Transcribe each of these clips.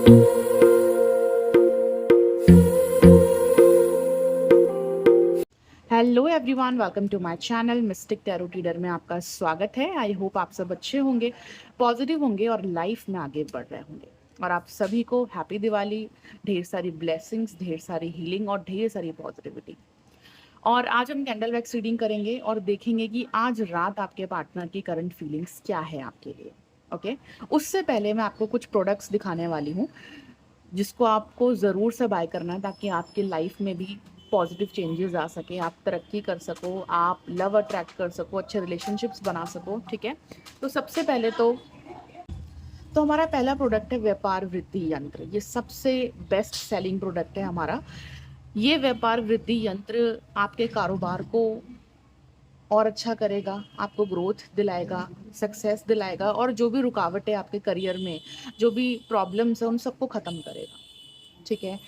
Hello everyone, welcome to my channel mystic tarot reader में आपका स्वागत है। आई होप आप सब अच्छे होंगे, पॉजिटिव होंगे और लाइफ में आगे बढ़ रहे होंगे। और आप सभी को हैप्पी दिवाली, ढेर सारी ब्लेसिंग्स, ढेर सारी हीलिंग और ढेर सारी पॉजिटिविटी। और आज हम कैंडल वैक्स रीडिंग करेंगे और देखेंगे कि आज रात आपके पार्टनर की करंट फीलिंग्स क्या है आपके लिए। ओके, उससे पहले मैं आपको कुछ प्रोडक्ट्स दिखाने वाली हूँ जिसको आपको ज़रूर से बाय करना है, ताकि आपकी लाइफ में भी पॉजिटिव चेंजेस आ सके, आप तरक्की कर सको, आप लव अट्रैक्ट कर सको, अच्छे रिलेशनशिप्स बना सको। ठीक है, तो सबसे पहले तो हमारा पहला प्रोडक्ट है व्यापार वृद्धि यंत्र। ये सबसे बेस्ट सेलिंग प्रोडक्ट है हमारा। ये व्यापार वृद्धि यंत्र आपके कारोबार को और अच्छा करेगा, आपको ग्रोथ दिलाएगा, सक्सेस दिलाएगा, और जो भी रुकावटें आपके करियर में, जो भी प्रॉब्लम्स है, उन सबको ख़त्म करेगा। ठीक है,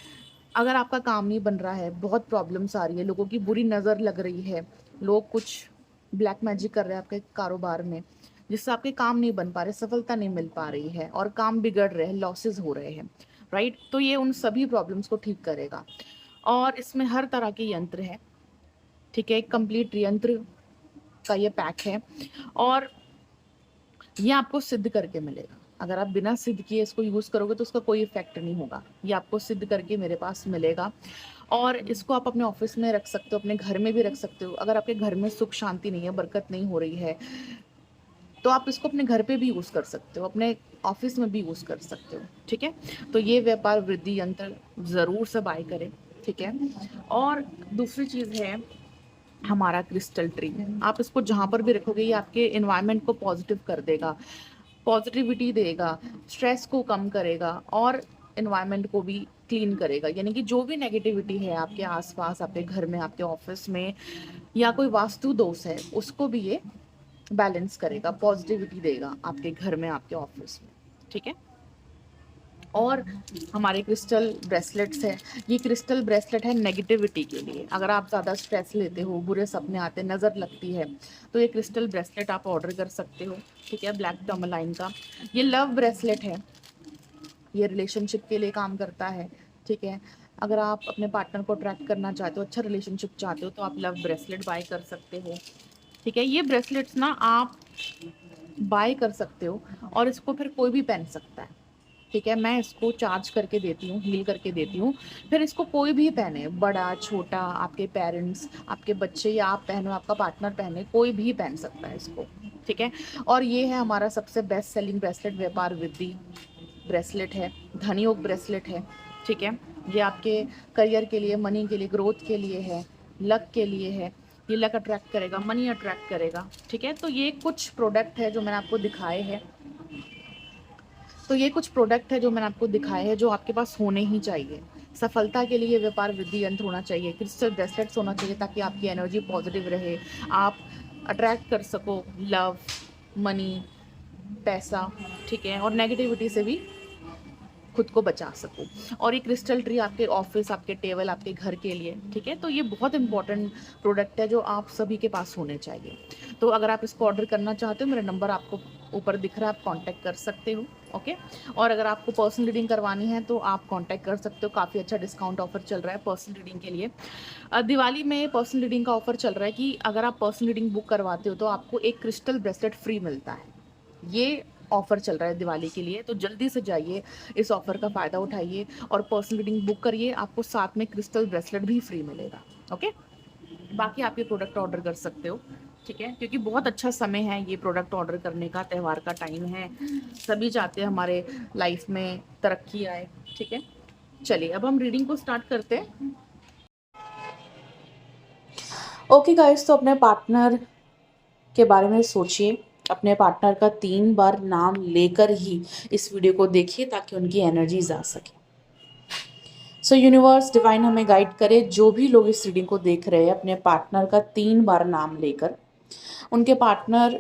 अगर आपका काम नहीं बन रहा है, बहुत प्रॉब्लम्स आ रही है, लोगों की बुरी नज़र लग रही है, लोग कुछ ब्लैक मैजिक कर रहे हैं आपके कारोबार में, जिससे आपके काम नहीं बन पा रहे, सफलता नहीं मिल पा रही है और काम बिगड़ रहे हैं, लॉसेस हो रहे हैं, राइट, तो ये उन सभी प्रॉब्लम्स को ठीक करेगा। और इसमें हर तरह के यंत्र है। ठीक है, एक कंप्लीट यंत्र का ये पैक है और ये आपको सिद्ध करके मिलेगा। अगर आप बिना सिद्ध किए इसको यूज़ करोगे तो उसका कोई इफेक्ट नहीं होगा। ये आपको सिद्ध करके मेरे पास मिलेगा और इसको आप अपने ऑफिस में रख सकते हो, अपने घर में भी रख सकते हो। अगर आपके घर में सुख शांति नहीं है, बरकत नहीं हो रही है, तो आप इसको अपने घर पे भी यूज़ कर सकते हो, अपने ऑफिस में भी यूज़ कर सकते हो। ठीक है, तो ये व्यापार वृद्धि यंत्र ज़रूर से बाय करें। ठीक है, और दूसरी चीज़ है हमारा क्रिस्टल ट्री। आप इसको जहाँ पर भी रखोगे, ये आपके एनवायरनमेंट को पॉजिटिव कर देगा, पॉजिटिविटी देगा, स्ट्रेस को कम करेगा और एनवायरनमेंट को भी क्लीन करेगा। यानी कि जो भी नेगेटिविटी है आपके आसपास, आपके घर में, आपके ऑफिस में, या कोई वास्तु दोष है, उसको भी ये बैलेंस करेगा, पॉजिटिविटी देगा आपके घर में, आपके ऑफिस में। ठीक है, और हमारे क्रिस्टल ब्रेसलेट्स है। ये क्रिस्टल ब्रेसलेट है नेगेटिविटी के लिए। अगर आप ज़्यादा स्ट्रेस लेते हो, बुरे सपने आते, नज़र लगती है, तो ये क्रिस्टल ब्रेसलेट आप ऑर्डर कर सकते हो। ठीक है, ब्लैक टर्मलाइन का ये लव ब्रेसलेट है। ये रिलेशनशिप के लिए काम करता है। ठीक है, अगर आप अपने पार्टनर को अट्रैक्ट करना चाहते हो, अच्छा रिलेशनशिप चाहते हो, तो आप लव ब्रेसलेट बाय कर सकते हो। ठीक है, ये ब्रेसलेट्स ना आप बाय कर सकते हो और इसको फिर कोई भी पहन सकता है। ठीक है, मैं इसको चार्ज करके देती हूँ, हील करके देती हूँ, फिर इसको कोई भी पहने, बड़ा छोटा, आपके पेरेंट्स, आपके बच्चे, या आप पहनो, आपका पार्टनर पहने, कोई भी पहन सकता है इसको। ठीक है, और ये है हमारा सबसे बेस्ट सेलिंग ब्रेसलेट, व्यापार वृद्धि ब्रेसलेट है, धनयोग ब्रेसलेट है। ठीक है, ये आपके करियर के लिए, मनी के लिए, ग्रोथ के लिए है, लक के लिए है। ये लक अट्रैक्ट करेगा, मनी अट्रैक्ट करेगा। ठीक है, तो ये कुछ प्रोडक्ट है जो मैंने आपको दिखाए हैं। तो ये कुछ प्रोडक्ट है जो मैंने आपको दिखाए हैं, जो आपके पास होने ही चाहिए। सफलता के लिए व्यापार वृद्धि यंत्र होना चाहिए, क्रिस्टल ब्रेसलेट्स होना चाहिए, ताकि आपकी एनर्जी पॉजिटिव रहे, आप अट्रैक्ट कर सको लव, मनी, पैसा। ठीक है, और नेगेटिविटी से भी खुद को बचा सको। और ये क्रिस्टल ट्री आपके ऑफिस, आपके टेबल, आपके घर के लिए। ठीक है, तो ये बहुत इंपॉर्टेंट प्रोडक्ट है जो आप सभी के पास होने चाहिए। तो अगर आप इसको ऑर्डर करना चाहते हो, मेरा नंबर आपको ऊपर दिख रहा है, आप कांटेक्ट कर सकते हो। ओके, और अगर आपको पर्सनल रीडिंग करवानी है तो आप कांटेक्ट कर सकते हो। काफ़ी अच्छा डिस्काउंट ऑफर चल रहा है पर्सनल रीडिंग के लिए। दिवाली में पर्सनल रीडिंग का ऑफर चल रहा है कि अगर आप पर्सनल रीडिंग बुक करवाते हो तो आपको एक क्रिस्टल ब्रेसलेट फ्री मिलता है। ये ऑफर चल रहा है दिवाली के लिए, तो जल्दी से जाइए, इस ऑफर का फ़ायदा उठाइए और पर्सनल रीडिंग बुक करिए। आपको साथ में क्रिस्टल ब्रेसलेट भी फ्री मिलेगा। ओके, बाकी आप ये प्रोडक्ट ऑर्डर कर सकते हो। ठीक है, क्योंकि बहुत अच्छा समय है ये प्रोडक्ट ऑर्डर करने का, त्यौहार का टाइम है, सभी चाहते हैं हमारे लाइफ में तरक्की आए। ठीक है, चलिए अब हम रीडिंग को स्टार्ट करते हैं। ओके गाइस, तो अपने पार्टनर के बारे में सोचिए। अपने पार्टनर का 3 बार नाम लेकर ही इस वीडियो को देखिए, ताकि उनकी एनर्जीज आ सके। सो यूनिवर्स डिवाइन हमें गाइड करे, जो भी लोग इस रीडिंग को देख रहे हैं, अपने पार्टनर का 3 बार नाम लेकर उनके पार्टनर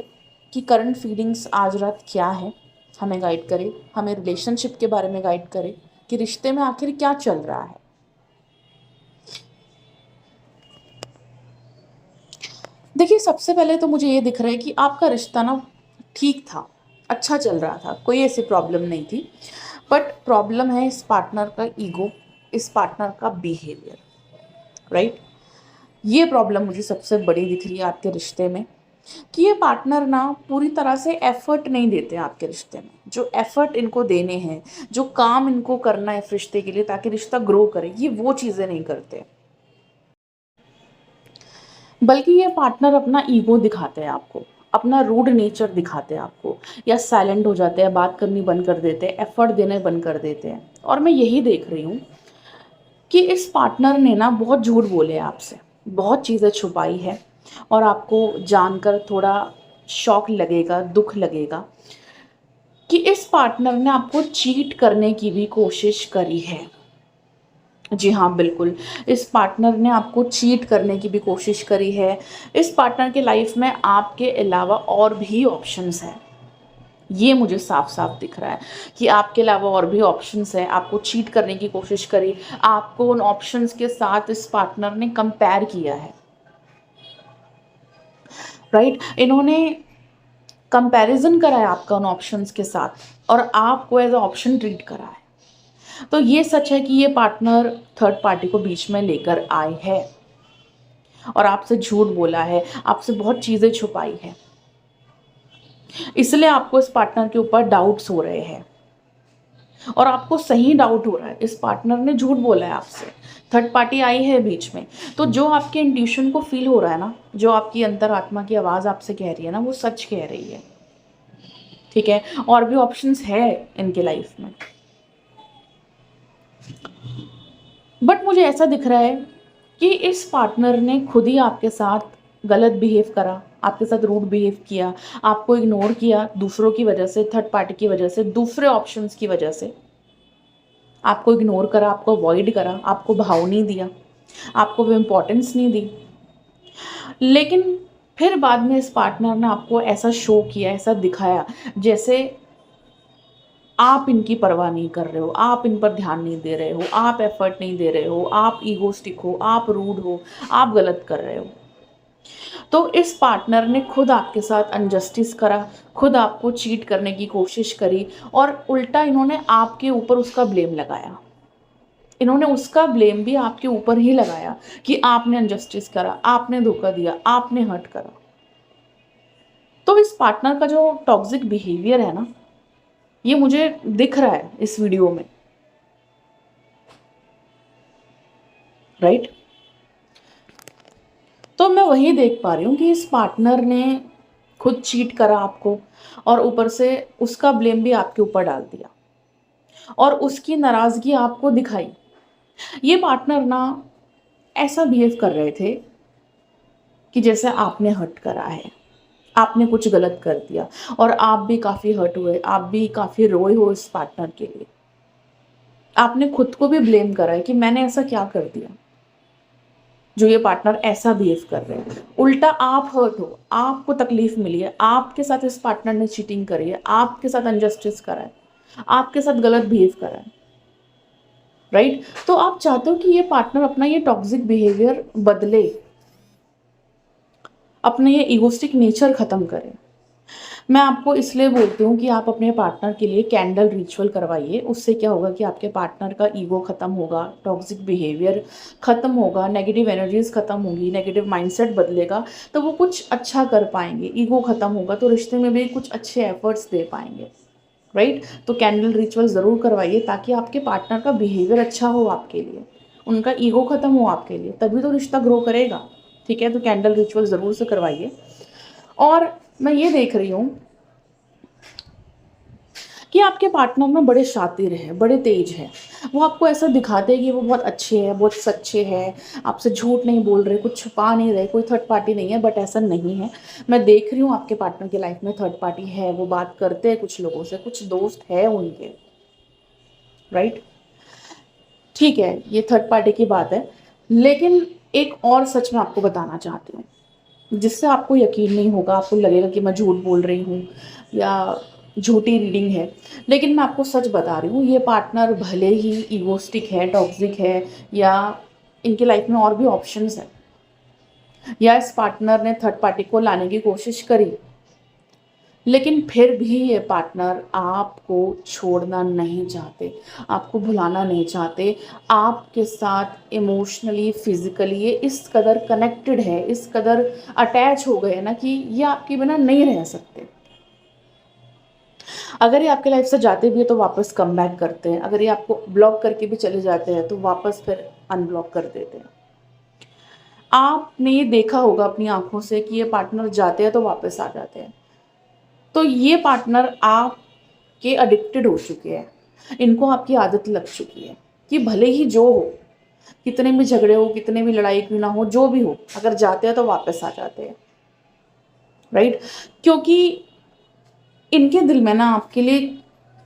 की करंट फीलिंग्स आज रात क्या है, हमें गाइड करे। हमें रिलेशनशिप के बारे में गाइड करे कि रिश्ते में आखिर क्या चल रहा है। देखिए, सबसे पहले तो मुझे ये दिख रहा है कि आपका रिश्ता ना ठीक था, अच्छा चल रहा था, कोई ऐसी प्रॉब्लम नहीं थी। बट प्रॉब्लम है इस पार्टनर का ईगो, इस पार्टनर का बिहेवियर, राइट। ये प्रॉब्लम मुझे सबसे बड़ी दिख रही है आपके रिश्ते में, कि ये पार्टनर ना पूरी तरह से एफर्ट नहीं देते आपके रिश्ते में। जो एफर्ट इनको देने हैं, जो काम इनको करना है इस रिश्ते के लिए ताकि रिश्ता ग्रो करे, ये वो चीज़ें नहीं करते, बल्कि ये पार्टनर अपना ईगो दिखाते हैं आपको, अपना रूड नेचर दिखाते हैं आपको, या साइलेंट हो जाते हैं, बात करनी बंद कर देते हैं, एफर्ट देने बंद कर देते हैं। और मैं यही देख रही हूँ कि इस पार्टनर ने ना बहुत झूठ बोले आपसे, बहुत चीज़ें छुपाई है, और आपको जानकर थोड़ा शॉक लगेगा, दुख लगेगा कि इस पार्टनर ने आपको चीट करने की भी कोशिश करी है। जी हाँ, बिल्कुल, इस पार्टनर ने आपको चीट करने की भी कोशिश करी है। इस पार्टनर के लाइफ में आपके अलावा और भी ऑप्शंस हैं। ये मुझे साफ साफ दिख रहा है कि आपके अलावा और भी ऑप्शंस है। आपको चीट करने की कोशिश करी, आपको उन ऑप्शंस के साथ इस पार्टनर ने कंपेयर किया है, राइट। इन्होंने कंपैरिजन करा है आपका उन ऑप्शंस के साथ, और आपको एज अ ऑप्शन ट्रीट करा है। तो ये सच है कि ये पार्टनर थर्ड पार्टी को बीच में लेकर आए हैं, और आपसे झूठ बोला है, आपसे बहुत चीज़ें छुपाई है, इसलिए आपको इस पार्टनर के ऊपर डाउट्स हो रहे हैं। और आपको सही डाउट हो रहा है, इस पार्टनर ने झूठ बोला है आपसे, थर्ड पार्टी आई है बीच में। तो जो आपके इंट्यूशन को फील हो रहा है ना, जो आपकी अंतरात्मा की आवाज़ आपसे कह रही है ना, वो सच कह रही है, ठीक है। और भी ऑप्शंस है इनके लाइफ में, बट मुझे ऐसा दिख रहा है कि इस पार्टनर ने खुद ही आपके साथ गलत बिहेव करा, आपके साथ रूड बिहेव किया, आपको इग्नोर किया, दूसरों की वजह से, थर्ड पार्टी की वजह से, दूसरे ऑप्शंस की वजह से आपको इग्नोर करा, आपको अवॉइड करा, आपको भाव नहीं दिया, आपको वो इम्पोर्टेंस नहीं दी। लेकिन फिर बाद में इस पार्टनर ने आपको ऐसा शो किया, ऐसा दिखाया जैसे आप इनकी परवाह नहीं कर रहे हो, आप इन पर ध्यान नहीं दे रहे हो, आप एफर्ट नहीं दे रहे हो, आप ईगोस्टिक हो, आप रूड हो, आप गलत कर रहे हो। तो इस पार्टनर ने खुद आपके साथ अनजस्टिस करा, खुद आपको चीट करने की कोशिश करी, और उल्टा इन्होंने आपके ऊपर उसका ब्लेम लगाया। इन्होंने उसका ब्लेम भी आपके ऊपर ही लगाया कि आपने अनजस्टिस करा, आपने धोखा दिया, आपने हर्ट करा। तो इस पार्टनर का जो टॉक्सिक बिहेवियर है ना, ये मुझे दिख रहा है इस वीडियो में, राइट। तो मैं वही देख पा रही हूँ कि इस पार्टनर ने खुद चीट करा आपको, और ऊपर से उसका ब्लेम भी आपके ऊपर डाल दिया, और उसकी नाराज़गी आपको दिखाई। ये पार्टनर ना ऐसा बिहेव कर रहे थे कि जैसे आपने हर्ट करा है, आपने कुछ गलत कर दिया, और आप भी काफ़ी हर्ट हुए, आप भी काफ़ी रोए हो इस पार्टनर के लिए। आपने खुद को भी ब्लेम करा है कि मैंने ऐसा क्या कर दिया जो ये पार्टनर ऐसा बिहेव कर रहे हैं। उल्टा आप हर्ट हो, आपको तकलीफ मिली है, आपके साथ इस पार्टनर ने चीटिंग करी है, आपके साथ अनजस्टिस करा है, आपके साथ गलत बिहेव करा है, राइट। तो आप चाहते हो कि ये पार्टनर अपना ये टॉक्सिक बिहेवियर बदले, अपने ये इगोस्टिक नेचर खत्म करे। मैं आपको इसलिए बोलती हूँ कि आप अपने पार्टनर के लिए कैंडल रिचुअल करवाइए। उससे क्या होगा कि आपके पार्टनर का ईगो खत्म होगा, टॉक्सिक बिहेवियर खत्म होगा, नेगेटिव एनर्जीज खत्म होगी, नेगेटिव माइंडसेट बदलेगा, तो वो कुछ अच्छा कर पाएंगे। ईगो खत्म होगा तो रिश्ते में भी कुछ अच्छे एफर्ट्स दे पाएंगे, राइट। तो कैंडल रिचुअल ज़रूर करवाइए ताकि आपके पार्टनर का बिहेवियर अच्छा हो आपके लिए, उनका ईगो खत्म हो आपके लिए, तभी तो रिश्ता ग्रो करेगा, ठीक है। तो कैंडल रिचुअल ज़रूर से करवाइए। और मैं ये देख रही हूँ कि आपके पार्टनर में बड़े शातिर हैं, बड़े तेज हैं। वो आपको ऐसा दिखाते हैं कि वो बहुत अच्छे हैं, बहुत सच्चे हैं, आपसे झूठ नहीं बोल रहे, कुछ छुपा नहीं रहे, कोई थर्ड पार्टी नहीं है, बट ऐसा नहीं है। मैं देख रही हूँ आपके पार्टनर की लाइफ में थर्ड पार्टी है, वो बात करते हैं कुछ लोगों से, कुछ दोस्त है उनके, राइट। ठीक है, ये थर्ड पार्टी की बात है, लेकिन एक और सच मैं आपको बताना चाहती हूँ जिससे आपको यकीन नहीं होगा, आपको लगेगा कि मैं झूठ बोल रही हूँ या झूठी रीडिंग है। लेकिन मैं आपको सच बता रही हूँ, ये पार्टनर भले ही ईगोस्टिक है, टॉक्सिक है, या इनकी लाइफ में और भी ऑप्शंस हैं, या इस पार्टनर ने थर्ड पार्टी को लाने की कोशिश करी, लेकिन फिर भी ये पार्टनर आपको छोड़ना नहीं चाहते, आपको भुलाना नहीं चाहते। आपके साथ इमोशनली, फिज़िकली ये इस कदर कनेक्टेड है, इस कदर अटैच हो गए ना कि ये आपके बिना नहीं रह सकते। अगर ये आपके लाइफ से जाते भी हैं तो वापस कम बैक करते हैं, अगर ये आपको ब्लॉक करके भी चले जाते हैं तो वापस फिर अनब्लॉक कर देते हैं। आपने ये देखा होगा अपनी आँखों से कि ये पार्टनर जाते हैं तो वापस आ जाते हैं। तो ये पार्टनर आपके एडिक्टेड हो चुके हैं, इनको आपकी आदत लग चुकी है कि भले ही जो हो, कितने भी झगड़े हो, कितने भी लड़ाई क्यों ना हो, जो भी हो, अगर जाते हैं तो वापस आ जाते हैं, राइट? क्योंकि इनके दिल में ना आपके लिए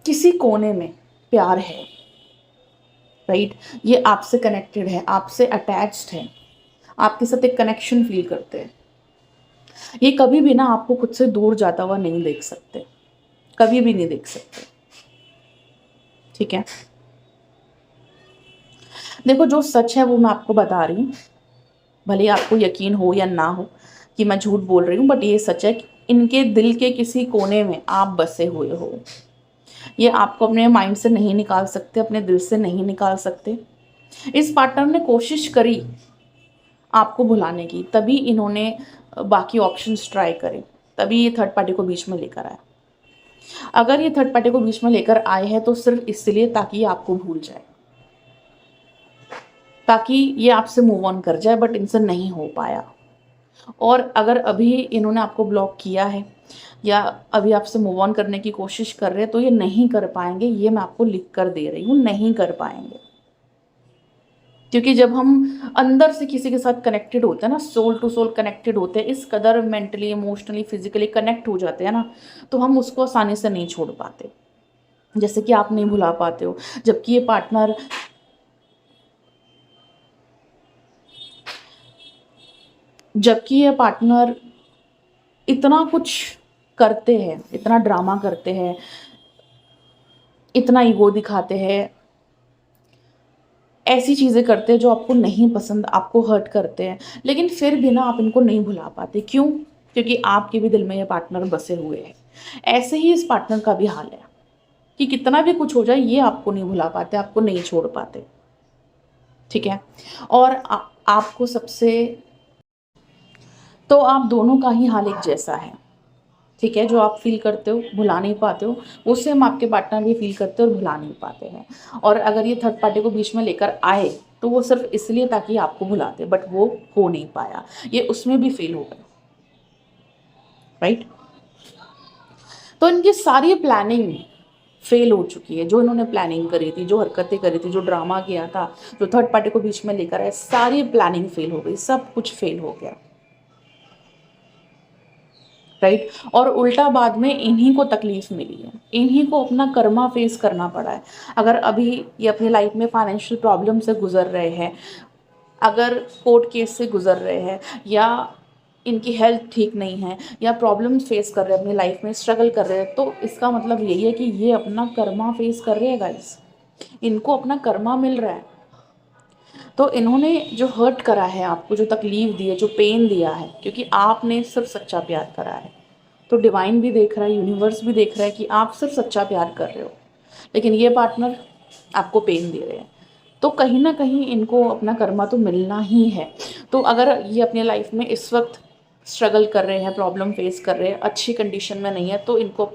किसी कोने में प्यार है, राइट? ये आपसे कनेक्टेड है, आपसे अटैच्ड है, आपके साथ एक कनेक्शन फील करते हैं। ये कभी भी ना आपको खुद से दूर जाता हुआ नहीं देख सकते, कभी भी नहीं देख सकते, ठीक है? देखो, जो सच है वो मैं आपको बता रही हूँ, भले आपको यकीन हो या ना हो कि मैं झूठ बोल रही हूँ, बट ये सच है कि इनके दिल के किसी कोने में आप बसे हुए हो। ये आपको अपने माइंड से नहीं निकाल सकते, अपने दिल से नहीं निकाल सकते। इस पार्टनर ने कोशिश करी आपको भुलाने की, तभी इन्होंने बाकी ऑप्शंस ट्राई करे, तभी ये थर्ड पार्टी को बीच में लेकर आए। अगर ये थर्ड पार्टी को बीच में लेकर आए हैं तो सिर्फ इसलिए ताकि ये आपको भूल जाए, ताकि ये आपसे मूव ऑन कर जाए, बट इनसे नहीं हो पाया। और अगर अभी इन्होंने आपको ब्लॉक किया है या अभी आपसे मूव ऑन करने की कोशिश कर रहे हैं तो ये नहीं कर पाएंगे, ये मैं आपको लिख कर दे रही हूँ, नहीं कर पाएंगे। क्योंकि जब हम अंदर से किसी के साथ कनेक्टेड होते हैं ना, सोल टू सोल कनेक्टेड होते हैं, इस कदर मेंटली, इमोशनली, फिजिकली कनेक्ट हो जाते हैं ना, तो हम उसको आसानी से नहीं छोड़ पाते, जैसे कि आप नहीं भुला पाते हो। जबकि ये पार्टनर इतना कुछ करते हैं, इतना ड्रामा करते हैं, इतना ईगो दिखाते हैं, ऐसी चीज़ें करते हैं जो आपको नहीं पसंद, आपको हर्ट करते हैं, लेकिन फिर भी ना आप इनको नहीं भुला पाते। क्यों? क्योंकि आपके भी दिल में ये पार्टनर बसे हुए हैं। ऐसे ही इस पार्टनर का भी हाल है कि कितना भी कुछ हो जाए ये आपको नहीं भुला पाते, आपको नहीं छोड़ पाते, ठीक है? और आपको सबसे, तो आप दोनों का ही हाल एक जैसा है, ठीक है? जो आप फील करते हो, भुला नहीं पाते हो, वो सेम आपके पार्टनर भी फील करते हो और भुला नहीं पाते हैं। और अगर ये थर्ड पार्टी को बीच में लेकर आए तो वो सिर्फ इसलिए ताकि आपको भुला दे, बट वो हो नहीं पाया, ये उसमें भी फेल हो गए, राइट? तो इनकी सारी प्लानिंग फेल हो चुकी है। जो इन्होंने प्लानिंग करी थी, जो हरकतें करी थी, जो ड्रामा किया था, जो थर्ड पार्टी को बीच में लेकर आए, सारी प्लानिंग फेल हो गई, सब कुछ फेल हो गया, राइट? और उल्टा बाद में इन्हीं को तकलीफ मिली है, इन्हीं को अपना कर्मा फेस करना पड़ा है। अगर अभी ये अपनी लाइफ में फाइनेंशियल प्रॉब्लम से गुजर रहे हैं, अगर कोर्ट केस से गुजर रहे हैं, या इनकी हेल्थ ठीक नहीं है, या प्रॉब्लम फेस कर रहे हैं अपनी लाइफ में, स्ट्रगल कर रहे हैं, तो इसका मतलब यही है कि ये अपना कर्मा फेस कर रहे हैं गाइस, इनको अपना कर्मा मिल रहा है। तो इन्होंने जो हर्ट करा है आपको, जो तकलीफ दी है, जो पेन दिया है, क्योंकि आपने सिर्फ सच्चा प्यार करा है, तो डिवाइन भी देख रहा है, यूनिवर्स भी देख रहा है कि आप सिर्फ सच्चा प्यार कर रहे हो, लेकिन ये पार्टनर आपको पेन दे रहे हैं। तो कहीं ना कहीं इनको अपना कर्मा तो मिलना ही है। तो अगर ये अपनी लाइफ में इस वक्त स्ट्रगल कर रहे हैं, प्रॉब्लम फेस कर रहे हैं, अच्छी कंडीशन में नहीं है, तो इनको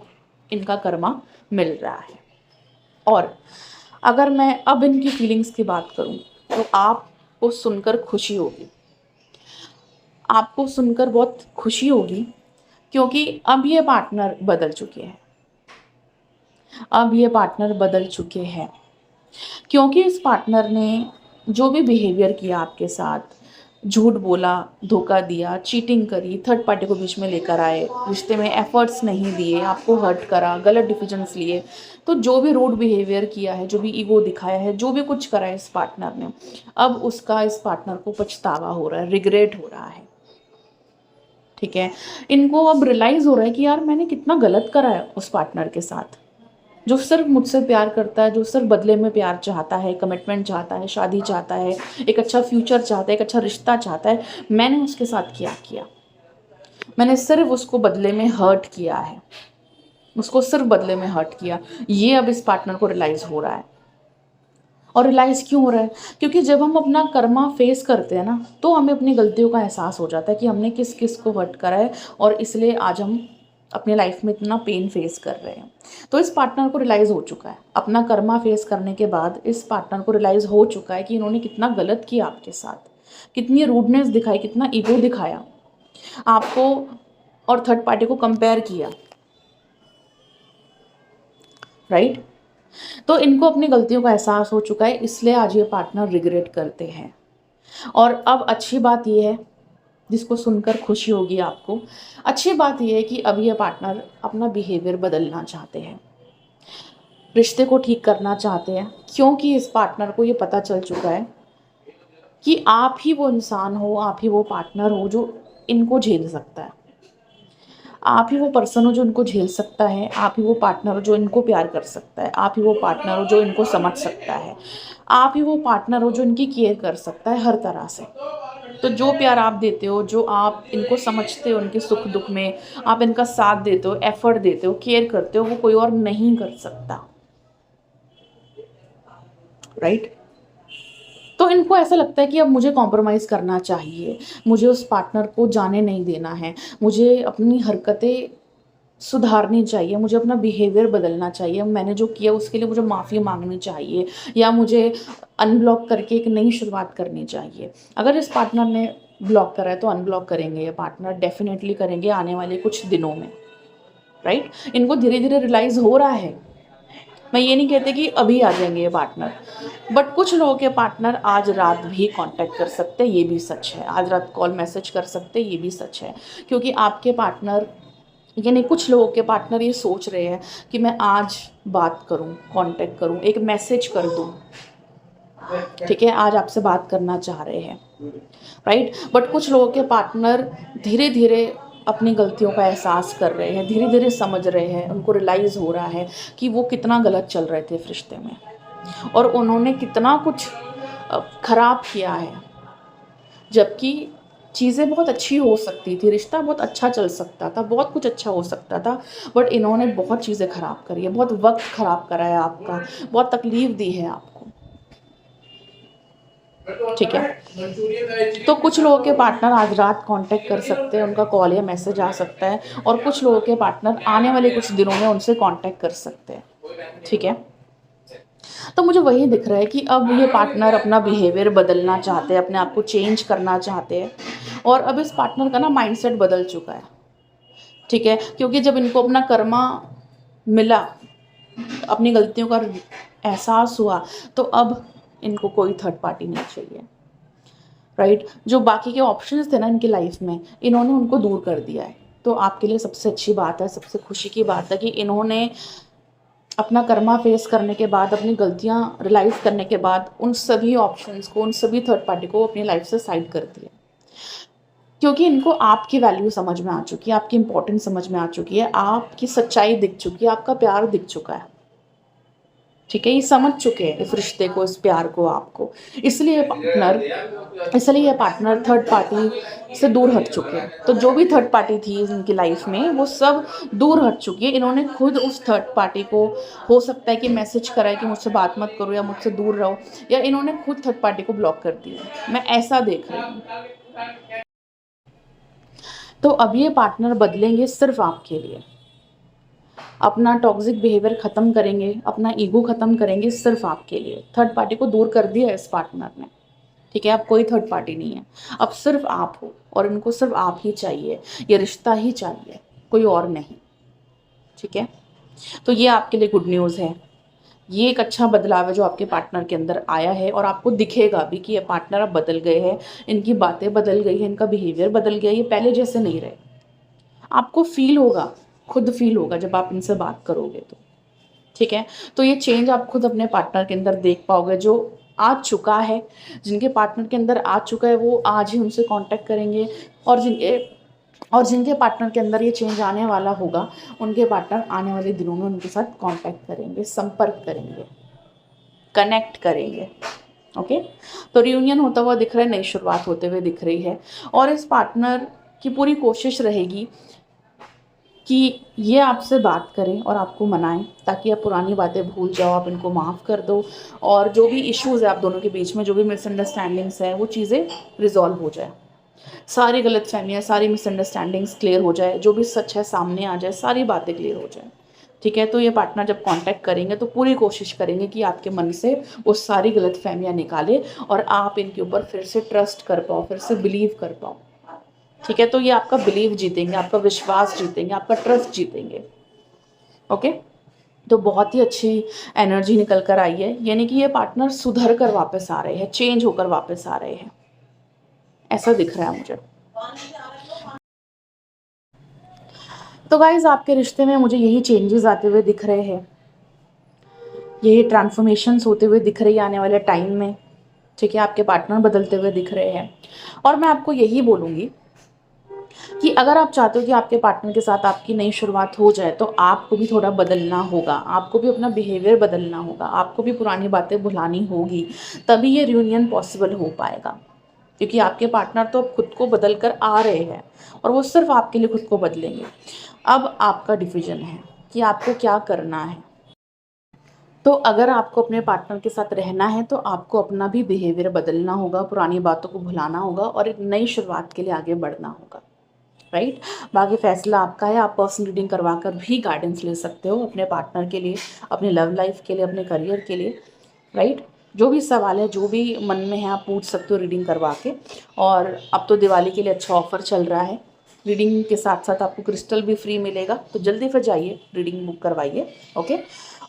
इनका कर्मा मिल रहा है। और अगर मैं अब इनकी फीलिंग्स की बात करूं तो आपको सुनकर खुशी होगी, आपको सुनकर बहुत खुशी होगी, क्योंकि अब ये पार्टनर बदल चुके हैं, अब ये पार्टनर बदल चुके हैं। क्योंकि इस पार्टनर ने जो भी बिहेवियर किया आपके साथ, झूठ बोला, धोखा दिया, चीटिंग करी, थर्ड पार्टी को बीच में लेकर आए, रिश्ते में एफर्ट्स नहीं दिए, आपको हर्ट करा, गलत डिसीजंस लिए, तो जो भी रूड बिहेवियर किया है, जो भी ईगो दिखाया है, जो भी कुछ करा है इस पार्टनर ने, अब उसका इस पार्टनर को पछतावा हो रहा है, रिग्रेट हो रहा है, ठीक है? इनको अब रियलाइज़ हो रहा है कि यार मैंने कितना गलत करा है उस पार्टनर के साथ, जो सिर्फ मुझसे प्यार करता है, जो सिर्फ बदले में प्यार चाहता है, कमिटमेंट चाहता है, शादी चाहता है, एक अच्छा फ्यूचर चाहता है, एक अच्छा रिश्ता चाहता है। मैंने उसके साथ क्या किया? मैंने सिर्फ उसको बदले में हर्ट किया है, उसको सिर्फ बदले में हर्ट किया। ये अब इस पार्टनर को रियलाइज हो रहा है। और रियलाइज क्यों हो रहा है? क्योंकि जब हम अपना कर्मा फेस करते हैं ना, तो हमें अपनी गलतियों का एहसास हो जाता है कि हमने किस किस को हर्ट करा है, और इसलिए आज हम अपने लाइफ में इतना पेन फेस कर रहे हैं। तो इस पार्टनर को रियलाइज़ हो चुका है, अपना कर्मा फेस करने के बाद इस पार्टनर को रियलाइज़ हो चुका है कि इन्होंने कितना गलत किया आपके साथ, कितनी रूडनेस दिखाई, कितना ईगो दिखाया आपको, और थर्ड पार्टी को कंपेयर किया, राइट। तो इनको अपनी गलतियों का एहसास हो चुका है, इसलिए आज ये पार्टनर रिग्रेट करते हैं। और अब अच्छी बात ये है, जिसको सुनकर खुशी होगी आपको, अच्छी बात ये है कि अब ये पार्टनर अपना बिहेवियर बदलना चाहते हैं, रिश्ते को ठीक करना चाहते हैं, क्योंकि इस पार्टनर को ये पता चल चुका है कि आप ही वो इंसान हो, आप ही वो पार्टनर हो जो इनको झेल सकता है, आप ही वो पर्सन हो जो इनको झेल सकता है, आप ही वो पार्टनर हो जो इनको प्यार कर सकता है, आप ही वो पार्टनर हो जो इनको समझ सकता है, आप ही वो पार्टनर हो जो इनकी केयर कर सकता है हर तरह से। तो जो प्यार आप देते हो, जो आप इनको समझते हो, उनके सुख दुख में आप इनका साथ देते हो, एफर्ट देते हो, केयर करते हो, वो कोई और नहीं कर सकता, राइट। तो इनको ऐसा लगता है कि अब मुझे कॉम्प्रोमाइज़ करना चाहिए, मुझे उस पार्टनर को जाने नहीं देना है, मुझे अपनी हरकतें सुधारनी चाहिए, मुझे अपना बिहेवियर बदलना चाहिए, मैंने जो किया उसके लिए मुझे माफ़ी मांगनी चाहिए, या मुझे अनब्लॉक करके एक नई शुरुआत करनी चाहिए। अगर इस पार्टनर ने ब्लॉक करा है तो अनब्लॉक करेंगे, ये पार्टनर डेफिनेटली करेंगे आने वाले कुछ दिनों में, राइट। इनको धीरे धीरे रियलाइज़ हो रहा है, मैं ये नहीं कहती कि अभी आ जाएंगे ये पार्टनर, बट कुछ लोगों के पार्टनर आज रात भी कांटेक्ट कर सकते हैं, ये भी सच है। आज रात कॉल मैसेज कर सकते हैं, ये भी सच है। क्योंकि आपके पार्टनर, यानी कुछ लोगों के पार्टनर ये सोच रहे हैं कि मैं आज बात करूं, कांटेक्ट करूं, एक मैसेज कर दूं, ठीक है, आज आपसे बात करना चाह रहे हैं, राइट। बट कुछ लोगों के पार्टनर धीरे धीरे अपनी गलतियों का एहसास कर रहे हैं, धीरे धीरे समझ रहे हैं, उनको रियलाइज़ हो रहा है कि वो कितना गलत चल रहे थे रिश्ते में, और उन्होंने कितना कुछ खराब किया है, जबकि चीज़ें बहुत अच्छी हो सकती थी, रिश्ता बहुत अच्छा चल सकता था, बहुत कुछ अच्छा हो सकता था, बट इन्होंने बहुत चीज़ें ख़राब करी है, बहुत वक्त ख़राब करा है आपका, बहुत तकलीफ़ दी है आपको, ठीक है। तो कुछ लोगों के पार्टनर आज रात कांटेक्ट कर सकते हैं, उनका कॉल या मैसेज आ सकता है, और कुछ लोगों के पार्टनर आने वाले कुछ दिनों में उनसे कांटेक्ट कर सकते हैं, ठीक है। तो मुझे वही दिख रहा है कि अब ये पार्टनर अपना बिहेवियर बदलना चाहते हैं, अपने आप को चेंज करना चाहते हैं, और अब इस पार्टनर का ना माइंडसेट बदल चुका है, ठीक है। क्योंकि जब इनको अपना कर्मा मिला, अपनी गलतियों का एहसास हुआ, तो अब इनको कोई थर्ड पार्टी नहीं चाहिए, राइट। जो बाकी के ऑप्शंस थे ना इनकी लाइफ में, इन्होंने उनको दूर कर दिया है। तो आपके लिए सबसे अच्छी बात है, सबसे खुशी की बात है कि इन्होंने अपना कर्मा फेस करने के बाद, अपनी गलतियां रियलाइज करने के बाद, उन सभी ऑप्शंस को, उन सभी थर्ड पार्टी को अपनी लाइफ से साइड कर दिया, क्योंकि इनको आपकी वैल्यू समझ में आ चुकी है, आपकी इंपॉर्टेंस समझ में आ चुकी है, आपकी सच्चाई दिख चुकी है, आपका प्यार दिख चुका है, ठीक है। ये समझ चुके हैं इस रिश्ते को, इस प्यार को, आपको। इसलिए ये पार्टनर थर्ड पार्टी से दूर हट चुके हैं। तो जो भी थर्ड पार्टी थी इनकी लाइफ में, वो सब दूर हट चुकी है। इन्होंने खुद उस थर्ड पार्टी को, हो सकता है कि मैसेज करा है कि मुझसे बात मत करो या मुझसे दूर रहो, या इन्होंने खुद थर्ड पार्टी को ब्लॉक कर दिया, मैं ऐसा देख रही हूँ। तो अब ये पार्टनर बदलेंगे सिर्फ आपके लिए, अपना टॉक्सिक बिहेवियर ख़त्म करेंगे, अपना ईगो ख़त्म करेंगे सिर्फ आपके लिए। थर्ड पार्टी को दूर कर दिया इस पार्टनर ने, ठीक है। अब कोई थर्ड पार्टी नहीं है, अब सिर्फ आप हो, और इनको सिर्फ आप ही चाहिए, ये रिश्ता ही चाहिए, कोई और नहीं, ठीक है। तो ये आपके लिए गुड न्यूज़ है, ये एक अच्छा बदलाव है जो आपके पार्टनर के अंदर आया है, और आपको दिखेगा भी कि ये पार्टनर अब बदल गए हैं, इनकी बातें बदल गई हैं, इनका बिहेवियर बदल गया, ये पहले जैसे नहीं रहे। आपको फील होगा, खुद फील होगा जब आप इनसे बात करोगे तो, ठीक है। तो ये चेंज आप खुद अपने पार्टनर के अंदर देख पाओगे, जो आ चुका है, जिनके पार्टनर के अंदर आ चुका है वो आज ही उनसे कांटेक्ट करेंगे, और जिनके पार्टनर के अंदर ये चेंज आने वाला होगा, उनके पार्टनर आने वाले दिनों में उनके साथ कांटेक्ट करेंगे, संपर्क करेंगे, कनेक्ट करेंगे, ओके। तो रियूनियन होता हुआ दिख रहा है, नई शुरुआत होते हुए दिख रही है, और इस पार्टनर की पूरी कोशिश रहेगी कि ये आपसे बात करें और आपको मनाएं, ताकि आप पुरानी बातें भूल जाओ, आप इनको माफ़ कर दो और जो भी इश्यूज़ है आप दोनों के बीच में, जो भी मिसअंडरस्टैंडिंग्स है, वो चीज़ें रिजॉल्व हो जाए, सारी गलतफहमियाँ, सारी मिसअंडरस्टैंडिंग्स क्लियर हो जाए, जो भी सच है सामने आ जाए, सारी बातें क्लियर हो जाए। ठीक है, तो ये पार्टनर जब कांटेक्ट करेंगे तो पूरी कोशिश करेंगे कि आपके मन से वो सारी गलतफहमियाँ निकाले और आप इनके ऊपर फिर से ट्रस्ट कर पाओ, फिर से बिलीव कर पाओ। ठीक है, तो ये आपका बिलीव जीतेंगे, आपका विश्वास जीतेंगे, आपका ट्रस्ट जीतेंगे। ओके, तो बहुत ही अच्छी एनर्जी निकल कर आई है, यानी कि ये पार्टनर सुधर कर वापस आ रहे हैं, चेंज होकर वापस आ रहे हैं, ऐसा दिख रहा है मुझे। तो गाइज आपके रिश्ते में मुझे यही चेंजेस आते हुए दिख रहे हैं, यही ट्रांसफॉर्मेशंस होते हुए दिख रही है आने वाले टाइम में। ठीक है, आपके पार्टनर बदलते हुए दिख रहे हैं और मैं आपको यही बोलूँगी कि अगर आप चाहते हो कि आपके पार्टनर के साथ आपकी नई शुरुआत हो जाए, तो आपको भी थोड़ा बदलना होगा, आपको भी अपना बिहेवियर बदलना होगा, आपको भी पुरानी बातें भुलानी होगी, तभी ये रियूनियन पॉसिबल हो पाएगा। क्योंकि आपके पार्टनर तो अब खुद को बदल कर आ रहे हैं और वो सिर्फ आपके लिए खुद को बदलेंगे। अब आपका डिसीजन है कि आपको क्या करना है। तो अगर आपको अपने पार्टनर के साथ रहना है तो आपको अपना भी बिहेवियर बदलना होगा, पुरानी बातों को भुलाना होगा और एक नई शुरुआत के लिए आगे बढ़ना होगा। राइट, बाकी फैसला आपका है। आप पर्सनल रीडिंग करवा कर भी गाइडेंस ले सकते हो अपने पार्टनर के लिए, अपने लव लाइफ के लिए, अपने करियर के लिए। राइट, जो भी सवाल है, जो भी मन में है, आप पूछ सकते हो रीडिंग करवा के। और अब तो दिवाली के लिए अच्छा ऑफर चल रहा है, रीडिंग के साथ साथ आपको क्रिस्टल भी फ्री मिलेगा, तो जल्दी फिर जाइए रीडिंग बुक करवाइए। ओके,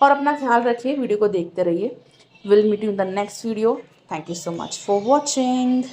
और अपना ख्याल रखिए, वीडियो को देखते रहिए। Will meet you in the next video. Thank you so much for watching.